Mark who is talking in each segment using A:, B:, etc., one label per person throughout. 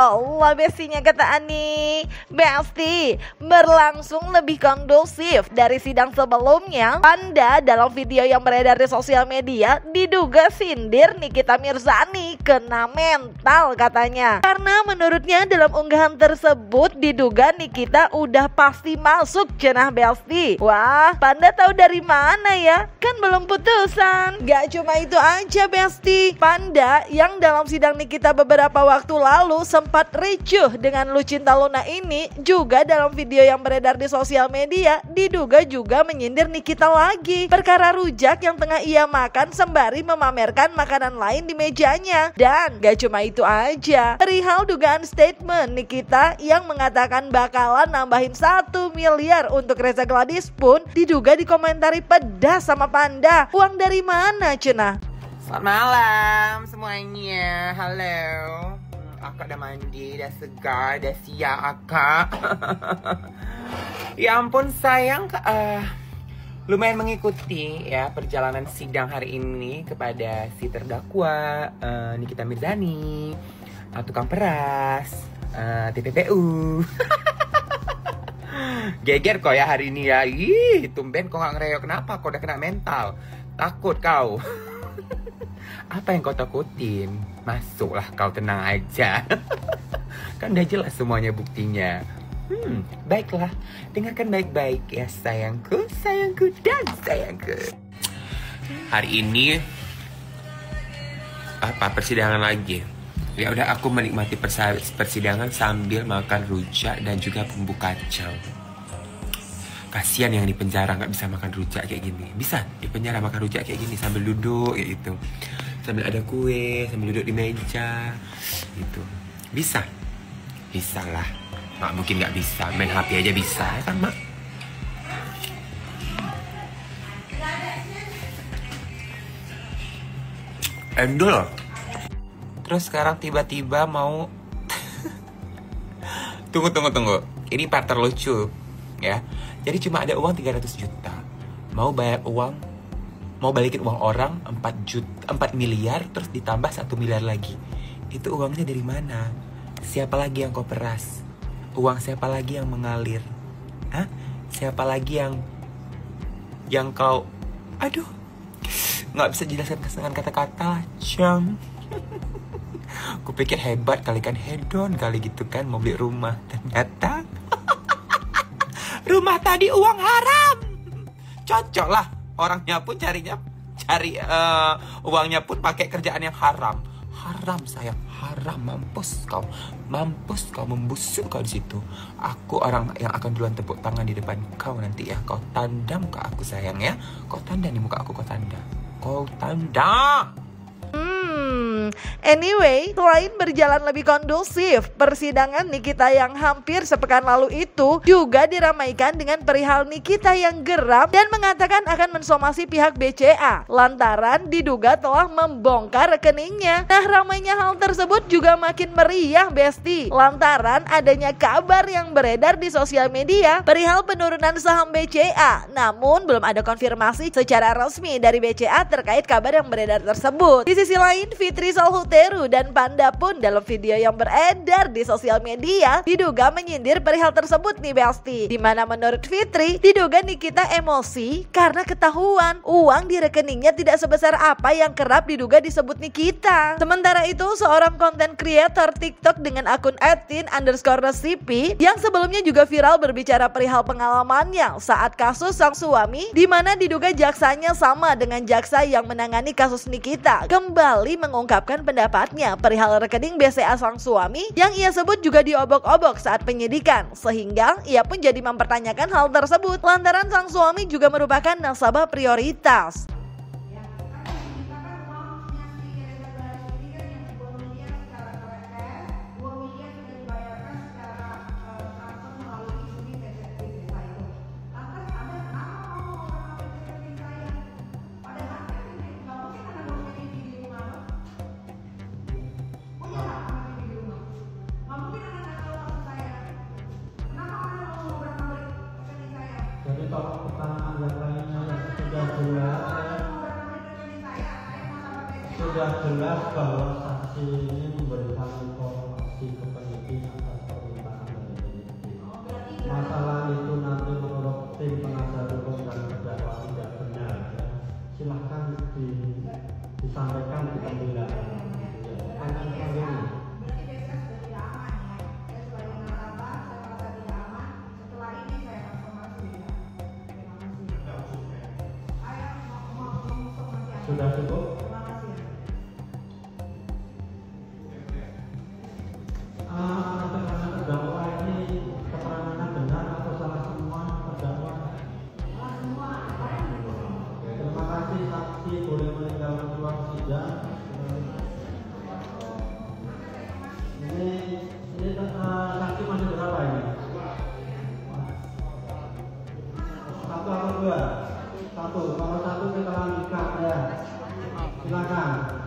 A: Allah, bestinya kata Ani. Besti, berlangsung lebih kondusif dari sidang sebelumnya. Panda dalam video yang beredar di sosial media diduga sindir Nikita Mirzani kena mental katanya. Karena menurutnya dalam unggahan tersebut diduga Nikita udah pasti masuk cenah Besti. Wah, Panda tahu dari mana ya? Kan belum putusan. Gak cuma itu aja Besti, Panda yang dalam sidang Nikita beberapa waktu lalu sempat ricuh dengan Lucinta Luna ini juga dalam video yang beredar di sosial media diduga juga menyindir Nikita lagi perkara rujak yang tengah ia makan sembari memamerkan makanan lain di mejanya. Dan gak cuma itu aja, perihal dugaan statement Nikita yang mengatakan bakalan nambahin 1 miliar untuk Reza Gladys pun diduga dikomentari pedas sama Panda. Uang dari mana cenah?
B: Selamat malam semuanya, halo. Akak udah mandi, udah segar, udah siap akak. Ya ampun sayang, lumayan mengikuti ya perjalanan sidang hari ini kepada si terdakwa Nikita Mirzani, tukang peras, TPPU. Geger kok ya hari ini ya. Ih, tumben kok gak ngereok. Kenapa? Kok udah kena mental? Takut kau. Apa yang kau takutin? Masuklah kau, tenang aja. Kan udah jelas semuanya buktinya. Baiklah, dengarkan baik-baik ya sayangku, sayangku dan sayangku. Hari ini persidangan lagi. Ya udah, aku menikmati persidangan sambil makan rujak dan juga bumbu kacang. Kasian yang di penjara nggak bisa makan rujak kayak gini. Bisa di penjara makan rujak kayak gini sambil duduk kayak gitu, sambil ada kue, sambil duduk di meja gitu. Bisa lah. Mak mungkin nggak bisa, main HP aja bisa ya kan mak. Endol. Terus sekarang tiba-tiba mau tunggu. Ini part terlucu ya. Jadi cuma ada uang 300 juta. Mau bayar uang, mau balikin uang orang 4 miliar terus ditambah 1 miliar lagi. Itu uangnya dari mana? Siapa lagi yang kau peras? Uang siapa lagi yang mengalir? Hah? Siapa lagi yang kau, aduh, nggak bisa jelaskan dengan kata-kata, Cang. Kupikir hebat kali kan, hedon kali gitu kan, mau beli rumah. Ternyata rumah tadi uang haram. Cocok lah, orangnya pun cari uangnya pun pakai kerjaan yang haram. Haram sayang, haram. Mampus kau membusuk kau di situ. Aku orang yang akan duluan tepuk tangan di depan kau nanti ya. Kau tanda muka aku sayang ya. Kau tanda di muka aku, kau tanda.
A: Anyway, selain berjalan lebih kondusif, persidangan Nikita yang hampir sepekan lalu itu juga diramaikan dengan perihal Nikita yang geram dan mengatakan akan mensomasi pihak BCA lantaran diduga telah membongkar rekeningnya. Nah, ramainya hal tersebut juga makin meriah Besti lantaran adanya kabar yang beredar di sosial media perihal penurunan saham BCA. Namun belum ada konfirmasi secara resmi dari BCA terkait kabar yang beredar tersebut. Di sisi lain, Fitri Salhuteru dan Panda pun dalam video yang beredar di sosial media diduga menyindir perihal tersebut nih Besti. Dimana menurut Fitri diduga Nikita emosi karena ketahuan uang di rekeningnya tidak sebesar apa yang kerap diduga disebut Nikita. Sementara itu seorang konten creator TikTok dengan akun @tin_recipe yang sebelumnya juga viral berbicara perihal pengalamannya saat kasus sang suami dimana diduga jaksanya sama dengan jaksa yang menangani kasus Nikita kembali mengungkapkan pendapatnya perihal rekening BCA sang suami yang ia sebut juga diobok-obok saat penyidikan, sehingga ia pun jadi mempertanyakan hal tersebut lantaran sang suami juga merupakan nasabah prioritas.
C: Jadi kalau pertanyaan yang lainnya sudah jelas bahwa saksi ini memberikan informasi informasi ke penyidik atas permintaan dari penyidik. Masalah itu nanti menurut tim penasihat hukum dan terdakwa tidak benar, ya. Silahkan disampaikan di pembelaan. Sudah cukup? Terdakwa ini keterangannya benar atau salah semua terdakwa? Terima kasih, saksi boleh meninggalkan ruang sidang. Ini saksi masih berapa ini? Satu atau dua? Satu. Kalau satu kita lanjutkan ya. Silakan.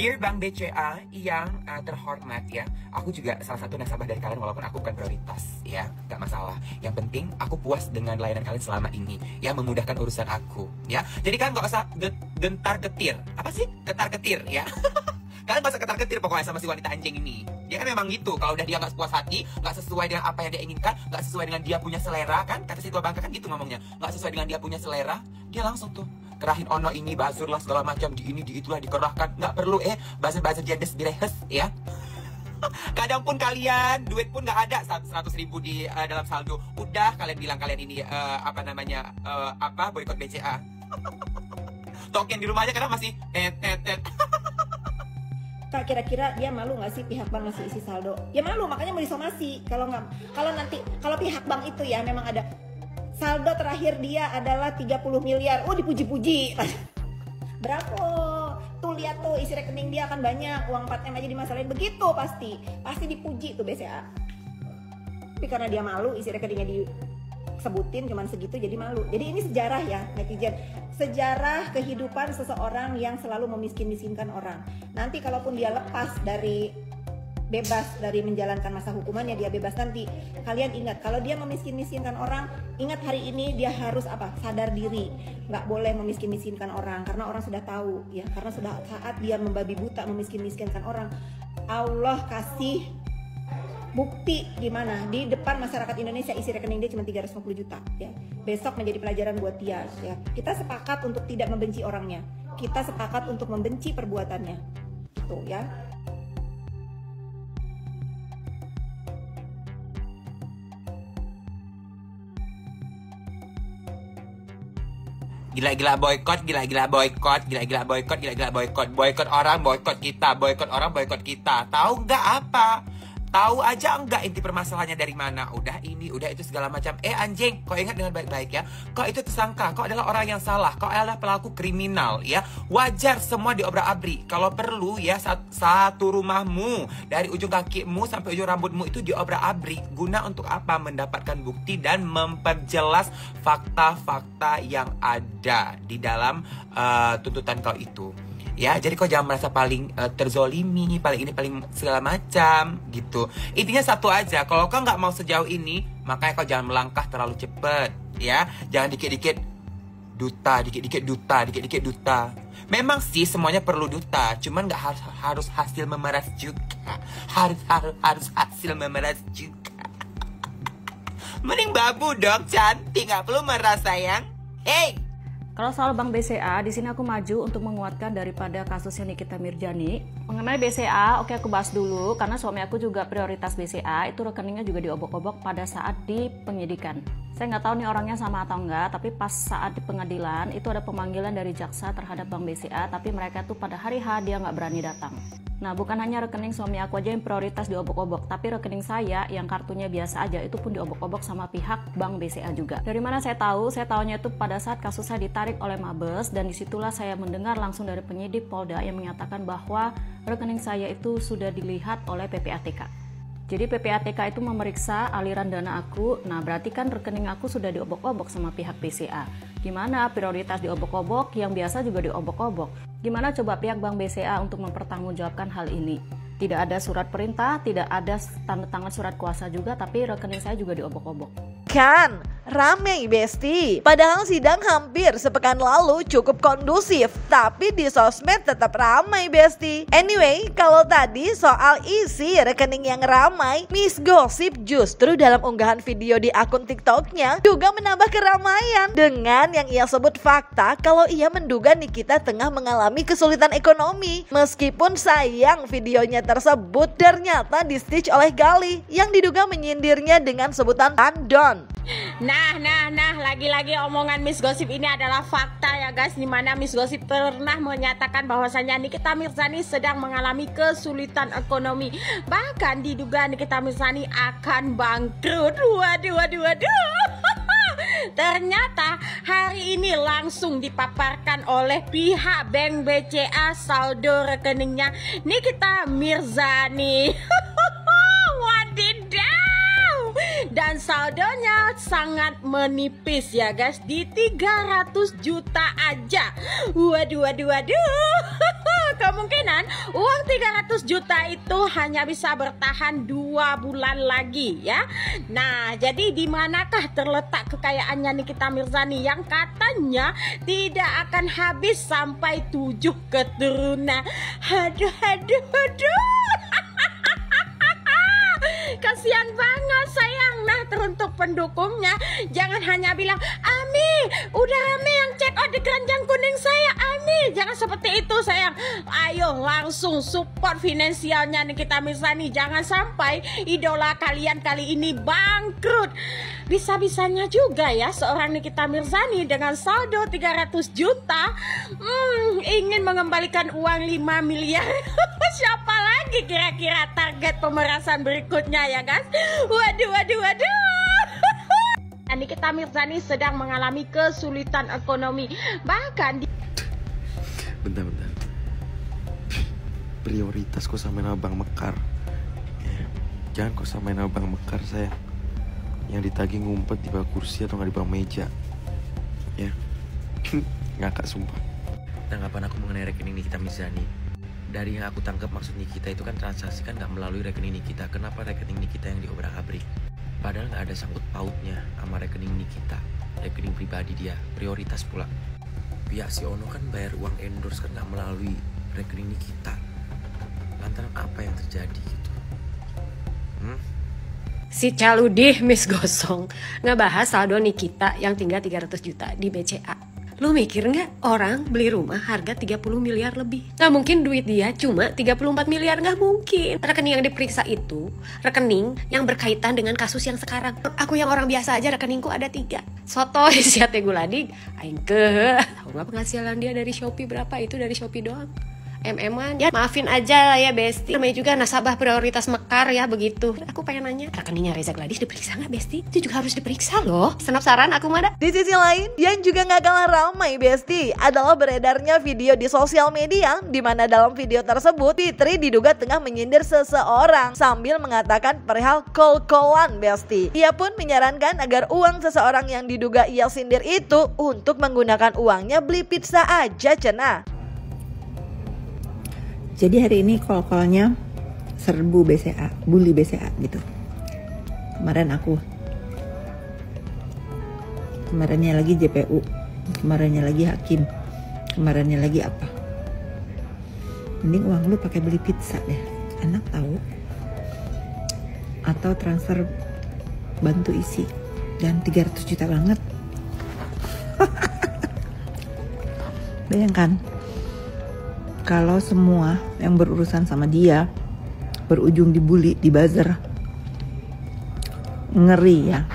B: Dear Bank BCA yang terhormat ya, aku juga salah satu nasabah dari kalian walaupun aku bukan prioritas ya, nggak masalah. Yang penting aku puas dengan layanan kalian selama ini, ya memudahkan urusan aku ya. Jadi kan nggak usah gentar getir, apa sih getar getir ya? Kalian nggak usah getar getir pokoknya sama si wanita anjing ini. Dia kan memang gitu, kalau udah dia nggak puas hati, nggak sesuai dengan apa yang dia inginkan, nggak sesuai dengan dia punya selera kan, kata si tua bangka kan gitu ngomongnya, nggak sesuai dengan dia punya selera, dia langsung tuh kerahin ono ini, basur lah segala macam, di ini, di itulah dikerahkan. Nggak perlu bazar-bazar jendes direhes ya. Kadang pun kalian, duit pun nggak ada 100 ribu di dalam saldo. Udah kalian bilang kalian ini boikot BCA. Token di rumah aja kadang masih tet.
D: Kak, kira-kira dia malu nggak sih pihak bank ngasih isi saldo? Ya malu, makanya mau disomasi. Kalau pihak bank itu ya memang ada saldo terakhir dia adalah 30 miliar. Oh, dipuji-puji. Berapa? Tuh lihat tuh isi rekening dia akan banyak, uang 4M aja dimasalahin begitu pasti dipuji tuh BCA. Tapi karena dia malu isi rekeningnya disebutin cuman segitu jadi malu. Jadi ini sejarah ya netizen. Sejarah kehidupan seseorang yang selalu memiskin-miskinkan orang. Nanti kalaupun dia lepas bebas dari menjalankan masa hukumannya, dia bebas nanti. Kalian ingat, kalau dia memiskin-miskinkan orang, ingat hari ini dia harus sadar diri. Nggak boleh memiskin-miskinkan orang, karena orang sudah tahu ya. Karena sudah saat dia membabi buta memiskin-miskinkan orang, Allah kasih bukti di mana? Di depan masyarakat Indonesia isi rekening dia cuma 350 juta ya. Besok menjadi pelajaran buat dia ya. Kita sepakat untuk tidak membenci orangnya. Kita sepakat untuk membenci perbuatannya. Gitu ya.
B: Gila-gila boykot, boykot orang, boykot kita. Tahu nggak apa? Tahu aja enggak inti permasalahannya dari mana? Udah ini, udah itu segala macam. Anjing, kau ingat dengan baik-baik ya. Kau itu tersangka, kau adalah orang yang salah, kau adalah pelaku kriminal ya. Wajar semua diobrak-abrik. Kalau perlu ya satu rumahmu dari ujung kakimu sampai ujung rambutmu itu diobrak-abrik. Guna untuk apa? Mendapatkan bukti dan memperjelas fakta-fakta yang ada di dalam tuntutan kau itu. Ya, jadi kau jangan merasa paling terzolimi, paling segala macam gitu. Intinya satu aja, kalau kau nggak mau sejauh ini, makanya kau jangan melangkah terlalu cepet, ya. Jangan dikit-dikit duta. Memang sih semuanya perlu duta, cuman nggak harus hasil memeras juga. Harus hasil memeras juga. Mending babu dong, cantik, nggak perlu meras sayang. Hey.
E: Kalau soal Bank BCA, di sini aku maju untuk menguatkan daripada kasusnya Nikita Mirjani. Mengenai BCA, oke aku bahas dulu karena suami aku juga prioritas BCA, itu rekeningnya juga diobok-obok pada saat di penyidikan. Saya nggak tahu nih orangnya sama atau enggak, tapi pas saat di pengadilan itu ada pemanggilan dari jaksa terhadap Bank BCA, tapi mereka tuh pada hari H dia nggak berani datang. Nah, bukan hanya rekening suami aku aja yang prioritas diobok-obok, tapi rekening saya yang kartunya biasa aja itu pun diobok-obok sama pihak Bank BCA juga. Dari mana saya tahu? Saya tahunya itu pada saat kasus saya ditarik oleh Mabes, dan disitulah saya mendengar langsung dari penyidik Polda yang menyatakan bahwa rekening saya itu sudah dilihat oleh PPATK. Jadi PPATK itu memeriksa aliran dana aku. Nah, berarti kan rekening aku sudah diobok-obok sama pihak BCA. Gimana prioritas diobok-obok, yang biasa juga diobok-obok. Gimana coba pihak Bank BCA untuk mempertanggungjawabkan hal ini? Tidak ada surat perintah, tidak ada tanda tangan surat kuasa juga, tapi rekening saya juga diobok-obok.
A: Kan rame Besti. Padahal sidang hampir sepekan lalu cukup kondusif, tapi di sosmed tetap ramai Besti. Anyway, kalau tadi soal isi rekening yang ramai, Miss Gossip justru dalam unggahan video di akun TikToknya juga menambah keramaian dengan yang ia sebut fakta kalau ia menduga Nikita tengah mengalami kesulitan ekonomi. Meskipun sayang videonya tersebut ternyata di-stitch oleh Gali yang diduga menyindirnya dengan sebutan tandon.
F: Nah, lagi-lagi omongan Miss Gossip ini adalah fakta ya guys, dimana Miss Gossip pernah menyatakan bahwasanya Nikita Mirzani sedang mengalami kesulitan ekonomi. Bahkan diduga Nikita Mirzani akan bangkrut. Waduh. Ternyata hari ini langsung dipaparkan oleh pihak Bank BCA saldo rekeningnya Nikita Mirzani. Wadidaw. Dan saldonya sangat menipis ya guys, di 300 juta aja. Waduh. Kemungkinan uang 300 juta itu hanya bisa bertahan 2 bulan lagi ya. Nah, jadi di manakah terletak kekayaannya Nikita Mirzani yang katanya tidak akan habis sampai 7 keturunan. Aduh. Kasihan banget sayang. Nah, teruntuk pendukungnya, jangan hanya bilang Ami, udah rame yang check out di keranjang kuning saya, Ami. Jangan seperti itu sayang. Ayo langsung support finansialnya Nikita Mirzani. Jangan sampai idola kalian kali ini bangkrut. Bisa-bisanya juga ya seorang Nikita Mirzani dengan saldo 300 juta ingin mengembalikan uang 5 miliar. Siapa lagi kira-kira target pemerasan berikutnya ya guys? Waduh. Nikita Mirzani sedang mengalami kesulitan ekonomi. Bahkan
G: Bentar. Prioritas kok samain abang Mekar ya. Jangan kok samain abang Mekar sayang. Yang ditagih ngumpet di bawah kursi atau nggak di bawah meja ya. Ngakak sumpah.
H: Tanggapan aku mengenai rekening Nikita Mirzani, dari yang aku tangkap maksud Nikita itu kan transaksi kan nggak melalui rekening Nikita. Kenapa rekening Nikita yang diobrak-abrik? Padahal nggak ada sangkut pautnya sama rekening Nikita, rekening pribadi dia, prioritas pula. Pihak si Ono kan bayar uang endorse kan nggak melalui rekening Nikita. Lantaran apa yang terjadi gitu?
I: Si Caludih Miss Gosong ngebahas saldo Nikita yang tinggal 300 juta di BCA. Lu mikir nggak orang beli rumah harga 30 miliar lebih? Nggak mungkin duit dia cuma 34 miliar, nggak mungkin. Rekening yang diperiksa itu rekening yang berkaitan dengan kasus yang sekarang. Aku yang orang biasa aja rekeningku ada 3. Soto si Ate Guladig, aing ke. Tahu nggak penghasilan dia dari Shopee berapa? Itu dari Shopee doang. MM-an ya, maafin aja lah ya Besti, namanya juga nasabah prioritas Mekar ya, begitu. Aku pengen nanya, rekeningnya Reza Gladys diperiksa nggak Besti? Itu juga harus diperiksa loh. Senap saran aku mah.
A: Di sisi lain, yang juga gak kalah ramai Besti adalah beredarnya video di sosial media, di mana dalam video tersebut Fitri diduga tengah menyindir seseorang sambil mengatakan perihal kol-kolan Besti. Ia pun menyarankan agar uang seseorang yang diduga ia sindir itu untuk menggunakan uangnya beli pizza aja cenah.
J: Jadi hari ini kol-kolnya serbu BCA, bully BCA gitu. Kemarin aku, kemarinnya lagi JPU, kemarinnya lagi hakim, kemarinnya lagi apa. Mending uang lu pakai beli pizza deh, enak tahu. Atau transfer bantu isi, dan 300 juta banget. Bayangkan kalau semua yang berurusan sama dia berujung dibully, dibuzzer. Ngeri ya.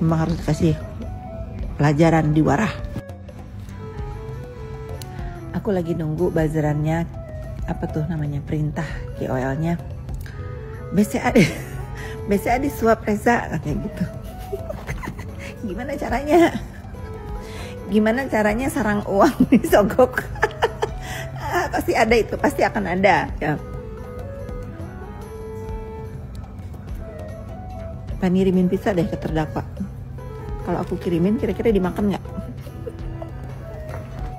J: Memang harus dikasih pelajaran, diwarah. Aku lagi nunggu buzzerannya, apa tuh namanya, perintah KOL-nya. BCA disuap Reza kayak gitu. Gimana caranya? Gimana caranya sarang uang disogok? Pasti ada itu, pasti akan ada ya. Pengen ngirimin pizza deh ke terdakwa. Kalau aku kirimin kira-kira dimakan nggak?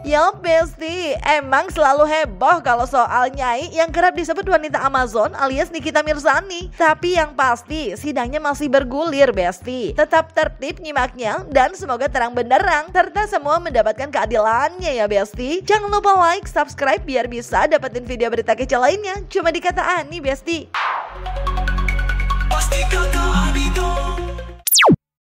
A: Yo Besti, emang selalu heboh kalau soal Nyai yang kerap disebut wanita Amazon alias Nikita Mirzani. Tapi yang pasti sidangnya masih bergulir Besti. Tetap tertib nyimaknya dan semoga terang benderang serta semua mendapatkan keadilannya ya Besti. Jangan lupa like, subscribe biar bisa dapetin video berita kece lainnya cuma di Kata Ani Besti.
K: Pasti kata Ani dong.